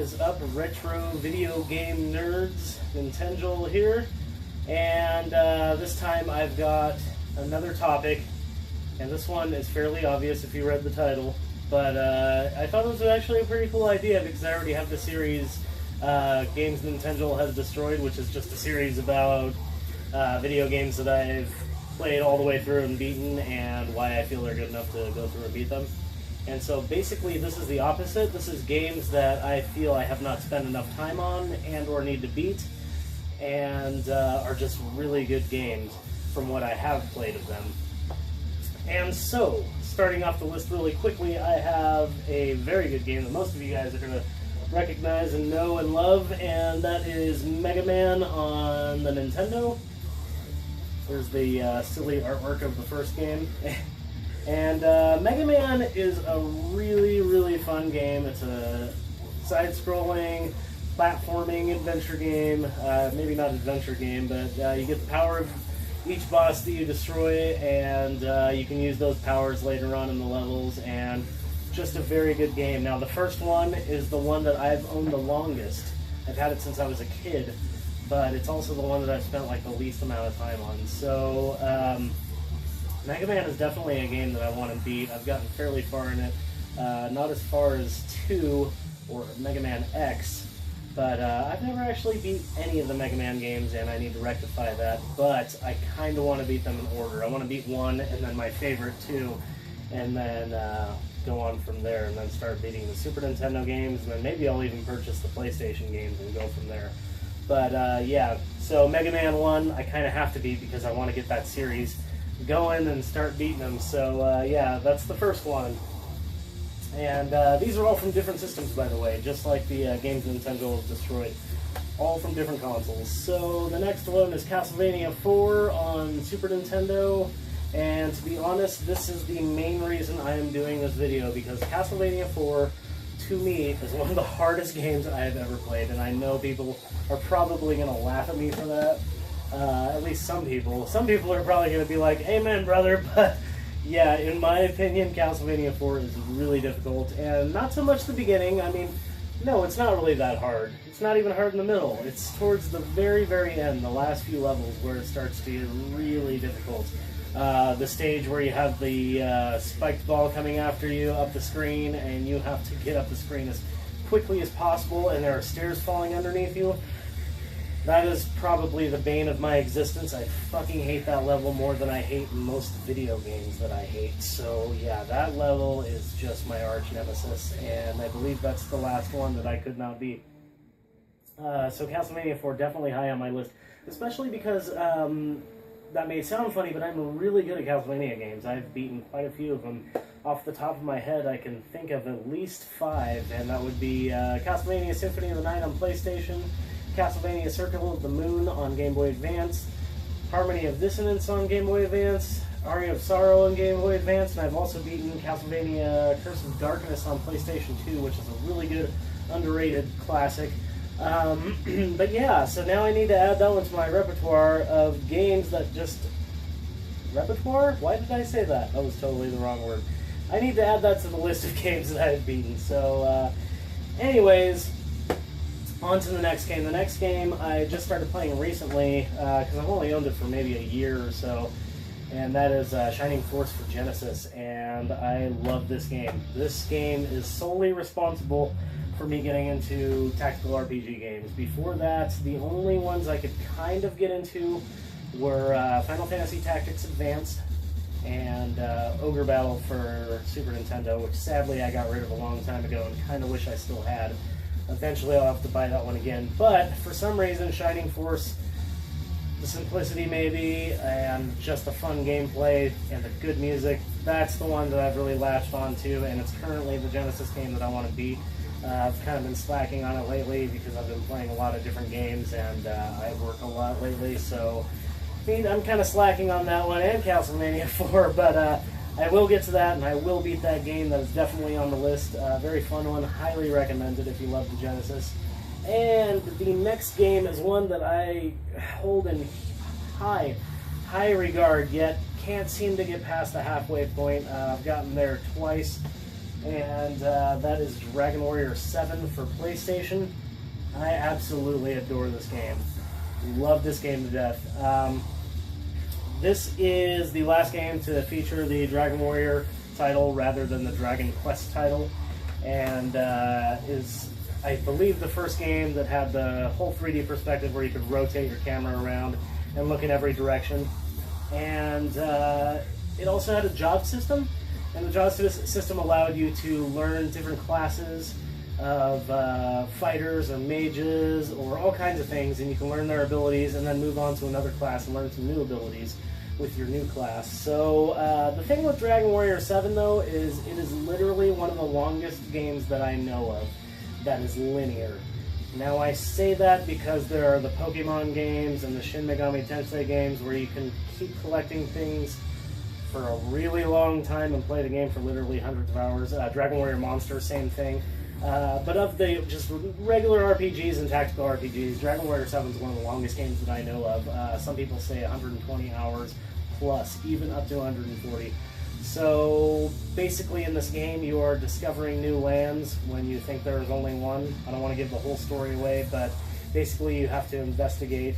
is up, retro video game nerds? Nintenjoel here, and this time I've got another topic, and this one is fairly obvious if you read the title, but I thought it was actually a pretty cool idea because I already have the series Games Nintenjoel Has Destroyed, which is just a series about video games that I've played all the way through and beaten, and why I feel they're good enough to go through and beat them. And so basically this is the opposite. This is games that I feel I have not spent enough time on and or need to beat, and are just really good games from what I have played of them. And so, starting off the list really quickly, I have a very good game that most of you guys are going to recognize and know and love, and that is Mega Man on the Nintendo. There's the silly artwork of the first game. And Mega Man is a really, really fun game. It's a side-scrolling, platforming adventure game. Maybe not adventure game, but you get the power of each boss that you destroy, and you can use those powers later on in the levels, and just a very good game. Now, the first one is the one that I've owned the longest. I've had it since I was a kid, but it's also the one that I've spent like the least amount of time on. So, Mega Man is definitely a game that I want to beat. I've gotten fairly far in it. Not as far as 2 or Mega Man X, but I've never actually beat any of the Mega Man games, and I need to rectify that. But I kind of want to beat them in order. I want to beat 1, and then my favorite 2, and then go on from there, and then start beating the Super Nintendo games, and then maybe I'll even purchase the PlayStation games and go from there. But yeah, so Mega Man 1 I kind of have to beat because I want to get that series going and start beating them. So yeah, that's the first one. And these are all from different systems, by the way, just like the games Nintenjoel has destroyed. All from different consoles. So the next one is Castlevania 4 on Super Nintendo. And to be honest, this is the main reason I am doing this video, because Castlevania 4, to me, is one of the hardest games I have ever played. And I know people are probably going to laugh at me for that. At least some people. Some people are probably going to be like, amen, brother, but yeah, in my opinion, Castlevania 4 is really difficult, and not so much the beginning. I mean, no, it's not really that hard. It's not even hard in the middle. It's towards the very, very end, the last few levels, where it starts to get really difficult. The stage where you have the spiked ball coming after you up the screen, and you have to get up the screen as quickly as possible, and there are stairs falling underneath you. That is probably the bane of my existence. I fucking hate that level more than I hate most video games that I hate. So yeah, that level is just my arch nemesis, and I believe that's the last one that I could not beat. So Castlevania 4 definitely high on my list, especially because that may sound funny, but I'm really good at Castlevania games. I've beaten quite a few of them. Off the top of my head, I can think of at least 5, and that would be Castlevania Symphony of the Night on PlayStation, Castlevania Circle of the Moon on Game Boy Advance, Harmony of Dissonance on Game Boy Advance, Aria of Sorrow on Game Boy Advance, and I've also beaten Castlevania Curse of Darkness on PlayStation 2, which is a really good, underrated classic. But yeah, so now I need to add that one to my repertoire of games that just... Repertoire? Why did I say that? That was totally the wrong word. I need to add that to the list of games that I've beaten. So, anyways, on to the next game. The next game I just started playing recently, because I've only owned it for maybe a year or so, and that is Shining Force for Genesis, and I love this game. This game is solely responsible for me getting into tactical RPG games. Before that, the only ones I could kind of get into were Final Fantasy Tactics Advance and Ogre Battle for Super Nintendo, which sadly I got rid of a long time ago and kind of wish I still had. Eventually I'll have to buy that one again, but for some reason Shining Force, the simplicity maybe, and just the fun gameplay and the good music, that's the one that I've really latched onto, and it's currently the Genesis game that I want to beat. I've kind of been slacking on it lately because I've been playing a lot of different games, and I work a lot lately, so I mean, I'm kind of slacking on that one and Castlevania 4, but I will get to that, and I will beat that game. That is definitely on the list. Very fun one. Highly recommended if you love the Genesis. And the next game is one that I hold in high regard, yet can't seem to get past the halfway point. I've gotten there twice, and that is Dragon Warrior 7 for PlayStation. I absolutely adore this game. Love this game to death. This is the last game to feature the Dragon Warrior title rather than the Dragon Quest title, and is, I believe, the first game that had the whole 3D perspective where you could rotate your camera around and look in every direction. And it also had a job system, and the job system allowed you to learn different classes of fighters or mages or all kinds of things, and you can learn their abilities and then move on to another class and learn some new abilities with your new class. So the thing with Dragon Warrior 7 though is it is literally one of the longest games that I know of that is linear. Now I say that because there are the Pokemon games and the Shin Megami Tensei games where you can keep collecting things for a really long time and play the game for literally hundreds of hours. Dragon Warrior Monster, same thing. But of the just regular RPGs and tactical RPGs, Dragon Warrior 7 is one of the longest games that I know of. Some people say 120 hours plus, even up to 140. So basically in this game you are discovering new lands when you think there is only one. I don't want to give the whole story away, but basically you have to investigate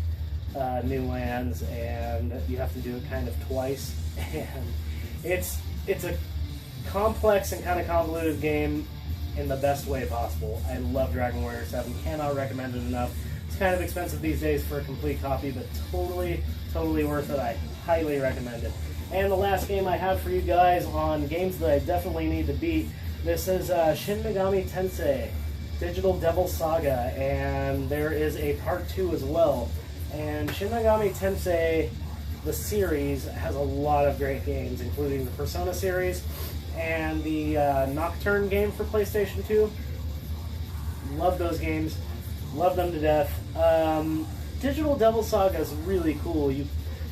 new lands, and you have to do it kind of twice. And it's a complex and kind of convoluted game in the best way possible. I love Dragon Warrior 7, cannot recommend it enough. It's kind of expensive these days for a complete copy, but totally worth it. I highly recommend it. And the last game I have for you guys on games that I definitely need to beat, this is Shin Megami Tensei Digital Devil Saga, and there is a part 2 as well. And Shin Megami Tensei, the series, has a lot of great games, including the Persona series and the Nocturne game for PlayStation 2. Love those games. Love them to death. Digital Devil Saga is really cool.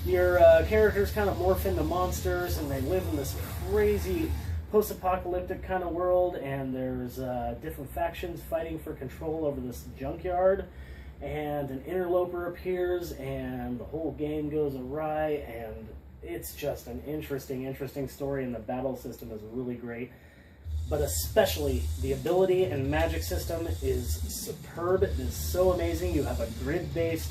Your characters kind of morph into monsters, and they live in this crazy post-apocalyptic kind of world, and there's different factions fighting for control over this junkyard, and an interloper appears, and the whole game goes awry, and it's just an interesting story, and the battle system is really great. But especially the ability and magic system is superb. It is so amazing. You have a grid-based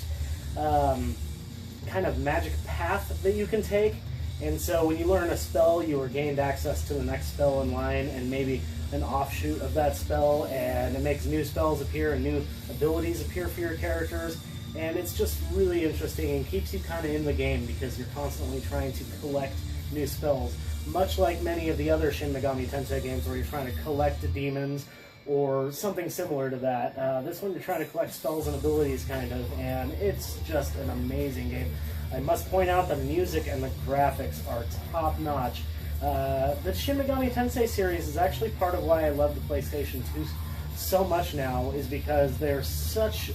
kind of magic path that you can take, and so when you learn a spell, you are gained access to the next spell in line and maybe an offshoot of that spell, and it makes new spells appear and new abilities appear for your characters, and it's just really interesting and keeps you kind of in the game because you're constantly trying to collect new spells, much like many of the other Shin Megami Tensei games where you're trying to collect the demons or something similar to that. This one you're trying to collect spells and abilities, kind of, and it's just an amazing game. I must point out the music and the graphics are top-notch. The Shin Megami Tensei series is actually part of why I love the PlayStation 2 so much now, is because they're such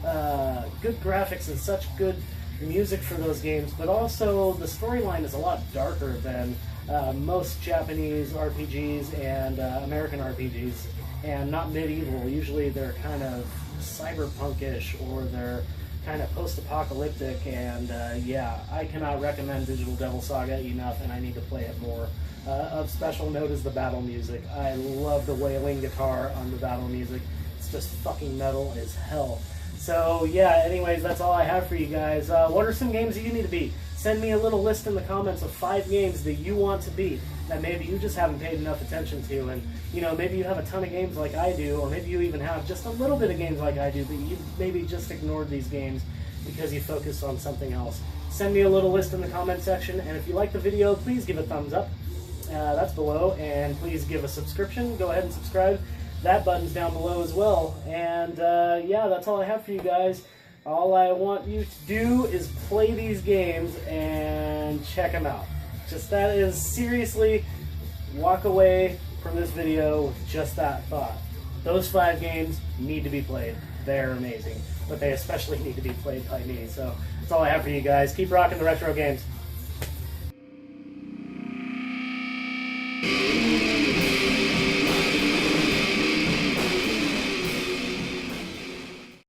good graphics and such good music for those games, but also the storyline is a lot darker than most Japanese RPGs and American RPGs, and not medieval. Usually they're kind of cyberpunkish, or they're kind of post-apocalyptic, and yeah, I cannot recommend Digital Devil Saga enough, and I need to play it more. Of special note is the battle music. I love the wailing guitar on the battle music. It's just fucking metal as hell. So yeah, anyways, that's all I have for you guys. What are some games that you need to beat? Send me a little list in the comments of 5 games that you want to beat that maybe you just haven't paid enough attention to, and you know, maybe you have a ton of games like I do, or maybe you even have just a little bit of games like I do, but you maybe just ignored these games because you focused on something else. Send me a little list in the comment section, and if you like the video, please give a thumbs up. That's below, and please give a subscription. Go ahead and subscribe. That button's down below as well. And yeah, that's all I have for you guys. All I want you to do is play these games and check them out. Just that is, seriously, walk away from this video with just that thought. Those 5 games need to be played. They're amazing. But they especially need to be played by me. So that's all I have for you guys. Keep rocking the retro games.